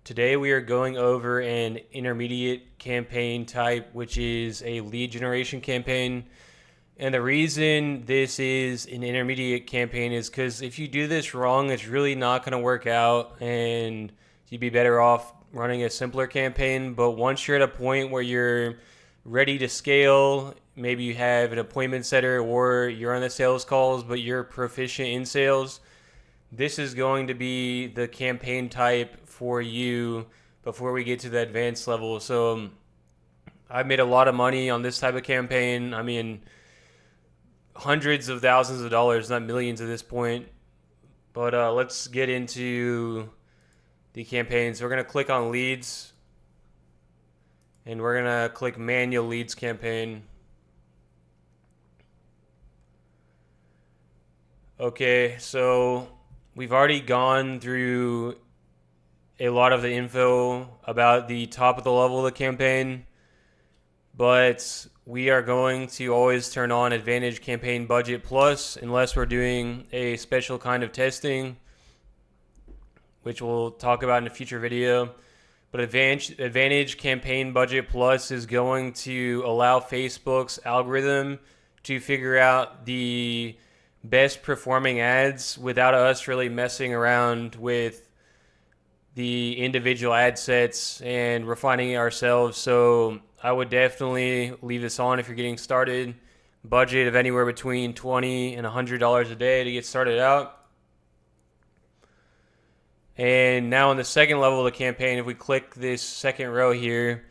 Today we are going over an intermediate campaign type, which is a lead generation campaign. And the reason this is an intermediate campaign is because if you do this wrong, it's really not going to work out and you'd be better off running a simpler campaign. But once you're at a point where you're ready to scale, maybe you have an appointment setter or you're on the sales calls, but you're proficient in sales, this is going to be the campaign type for you before we get to the advanced level. So I've made a lot of money on this type of campaign. I mean, hundreds of thousands of dollars, not millions at this point. But let's get into the campaign. So we're going to click on leads and we're going to click manual leads campaign. Okay, so we've already gone through a lot of the info about the top of the level of the campaign, but we are going to always turn on Advantage Campaign Budget Plus unless we're doing a special kind of testing, which we'll talk about in a future video. But Advantage Campaign Budget Plus is going to allow Facebook's algorithm to figure out the best performing ads without us really messing around with the individual ad sets and refining it ourselves. So I would definitely leave this on if you're getting started. Budget of anywhere between $20 and $100 a day to get started out. And now in the second level of the campaign, if we click this second row here,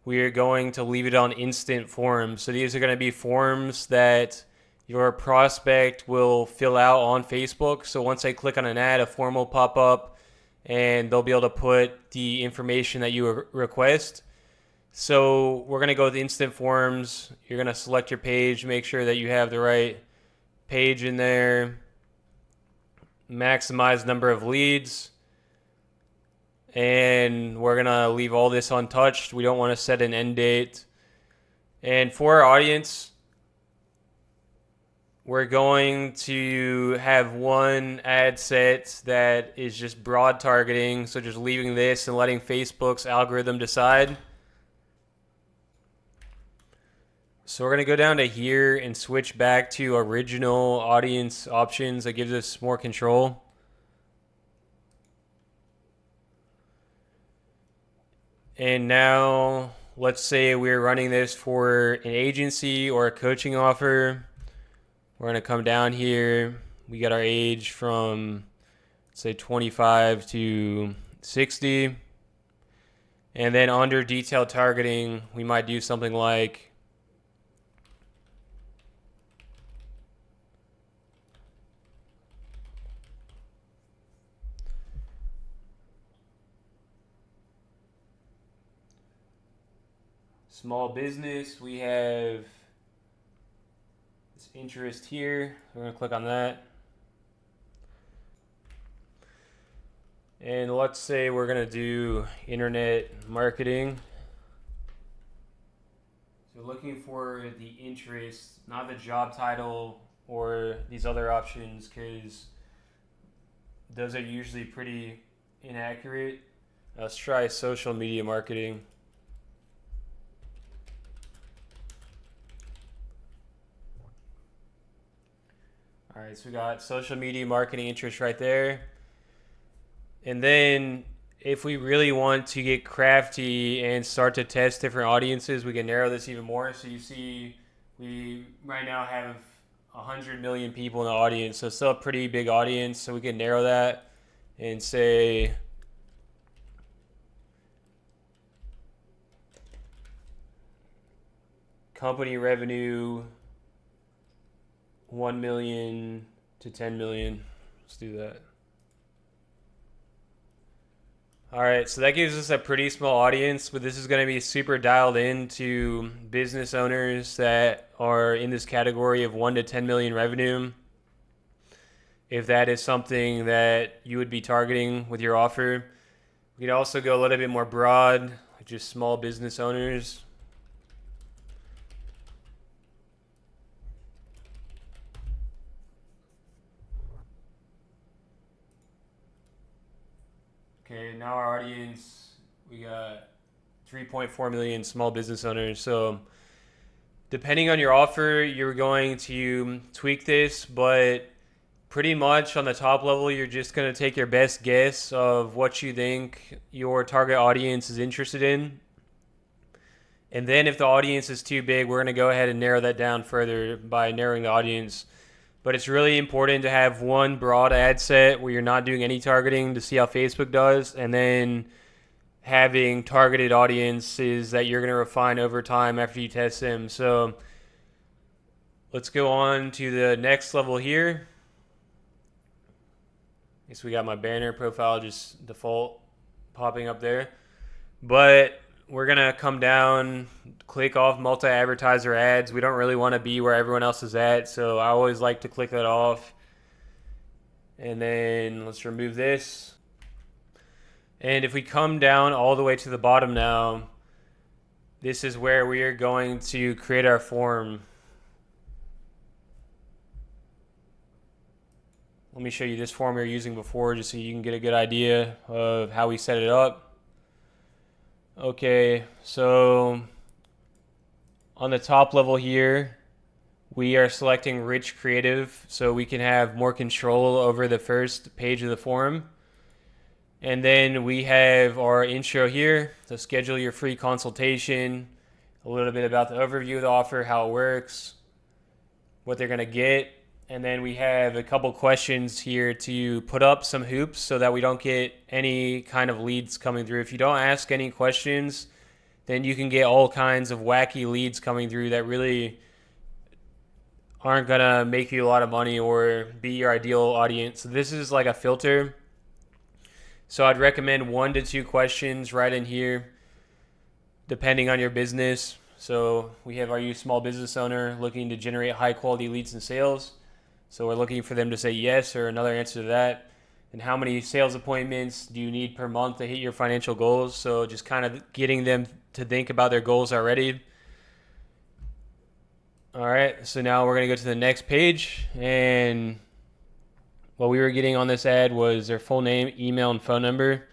we are going to leave it on instant forms. So these are going to be forms that your prospect will fill out on Facebook. So once they click on an ad, a form will pop up and they'll be able to put the information that you request. So we're going to go with instant forms. You're going to select your page, make sure that you have the right page in there, maximize number of leads, and we're going to leave all this untouched. We don't want to set an end date. And for our audience, we're going to have one ad set that is just broad targeting. So just leaving this and letting Facebook's algorithm decide. So we're going to go down to here and switch back to original audience options. That gives us more control. And now let's say we're running this for an agency or a coaching offer. We're going to come down here. We got our age from, say, 25 to 60. And then under detailed targeting, we might do something like small business. We have this interest here. We're going to click on that. And let's say we're going to do internet marketing. So looking for the interest, not the job title or these other options, because those are usually pretty inaccurate. Let's try social media marketing. All right, so we got social media marketing interest right there. And then if we really want to get crafty and start to test different audiences, we can narrow this even more. So you see we right now have 100 million people in the audience, so it's still a pretty big audience. So we can narrow that and say company revenue 1 million to 10 million. Let's do that. All right, so that gives us a pretty small audience, but this is going to be super dialed into business owners that are in this category of 1 to 10 million revenue. If that is something that you would be targeting with your offer, we could also go a little bit more broad, just small business owners. Okay, now our audience, we got 3.4 million small business owners. So depending on your offer, you're going to tweak this, but pretty much on the top level, you're just going to take your best guess of what you think your target audience is interested in. And then if the audience is too big, we're going to go ahead and narrow that down further by narrowing the audience. But it's really important to have one broad ad set where you're not doing any targeting to see how Facebook does, and then having targeted audiences that you're going to refine over time after you test them. So let's go on to the next level here. I guess we got my banner profile just default popping up there. But we're going to come down, click off multi-advertiser ads. We don't really want to be where everyone else is at, so I always like to click that off. And then let's remove this. And if we come down all the way to the bottom now, this is where we are going to create our form. Let me show you this form we were using before just so you can get a good idea of how we set it up. Okay, so on the top level here, we are selecting rich creative so we can have more control over the first page of the form. And then we have our intro here, so schedule your free consultation, a little bit about the overview of the offer, how it works, what they're going to get. And then we have a couple questions here to put up some hoops so that we don't get any kind of leads coming through. If you don't ask any questions, then you can get all kinds of wacky leads coming through that really aren't going to make you a lot of money or be your ideal audience. So this is like a filter. So I'd recommend 1 to 2 questions right in here, depending on your business. So we have, are you a small business owner looking to generate high quality leads and sales? So we're looking for them to say yes or another answer to that. And how many sales appointments do you need per month to hit your financial goals? So just kind of getting them to think about their goals already. All right, so now we're going to go to the next page. And what we were getting on this ad was their full name, email, and phone number.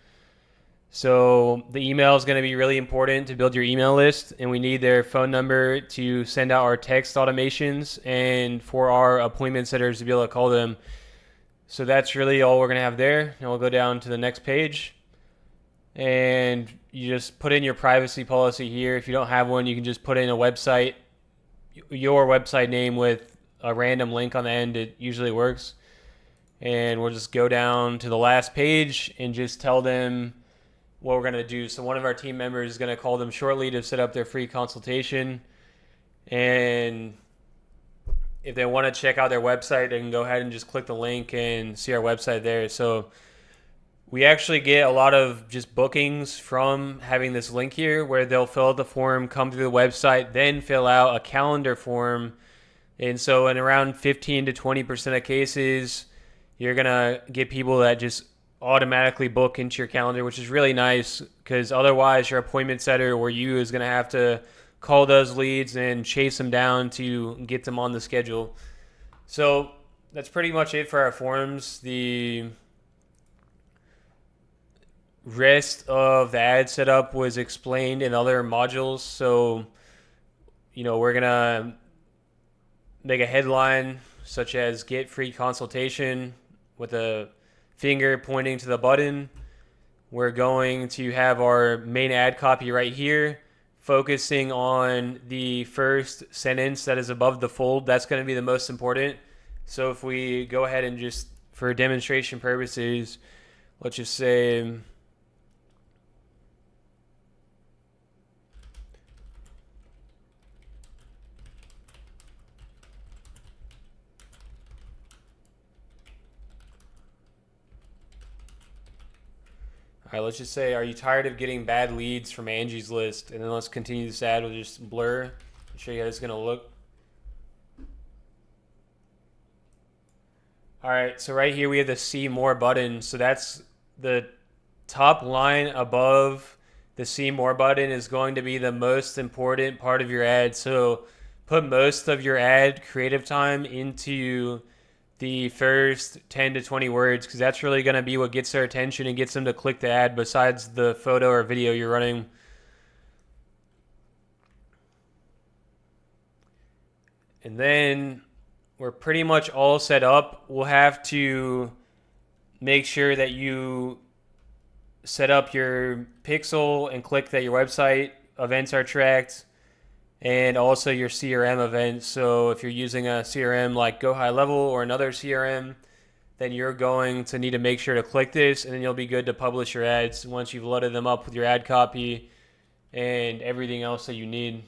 So the email is going to be really important to build your email list, and we need their phone number to send out our text automations and for our appointment setters to be able to call them. So that's really all we're going to have there. And we'll go down to the next page, and you just put in your privacy policy here. If you don't have one, you can just put in a website, your website name with a random link on the end. It usually works. And we'll just go down to the last page and just tell them what we're going to do. So one of our team members is going to call them shortly to set up their free consultation. And if they want to check out their website, they can go ahead and just click the link and see our website there. So we actually get a lot of just bookings from having this link here where they'll fill out the form, come through the website, then fill out a calendar form. And so in around 15 to 20% of cases, you're going to get people that just automatically book into your calendar, which is really nice because otherwise your appointment setter or you is going to have to call those leads and chase them down to get them on the schedule. So that's pretty much it for our forms. The rest of the ad setup was explained in other modules. So, we're going to make a headline such as get free consultation with a finger pointing to the button. We're going to have our main ad copy right here, focusing on the first sentence that is above the fold. That's going to be the most important. So if we go ahead and just, for demonstration purposes, let's just say, all right, let's just say, are you tired of getting bad leads from Angie's List? And then let's continue this ad with just blur and show you how it's going to look. All right, so right here we have the See More button. So that's the top line above the See More button is going to be the most important part of your ad. So put most of your ad creative time into the first 10 to 20 words, because that's really going to be what gets their attention and gets them to click the ad besides the photo or video you're running. And then we're pretty much all set up. We'll have to make sure that you set up your pixel and click that your website events are tracked, and also your CRM events. So if you're using a CRM like Go High Level or another CRM, then you're going to need to make sure to click this, and then you'll be good to publish your ads once you've loaded them up with your ad copy and everything else that you need.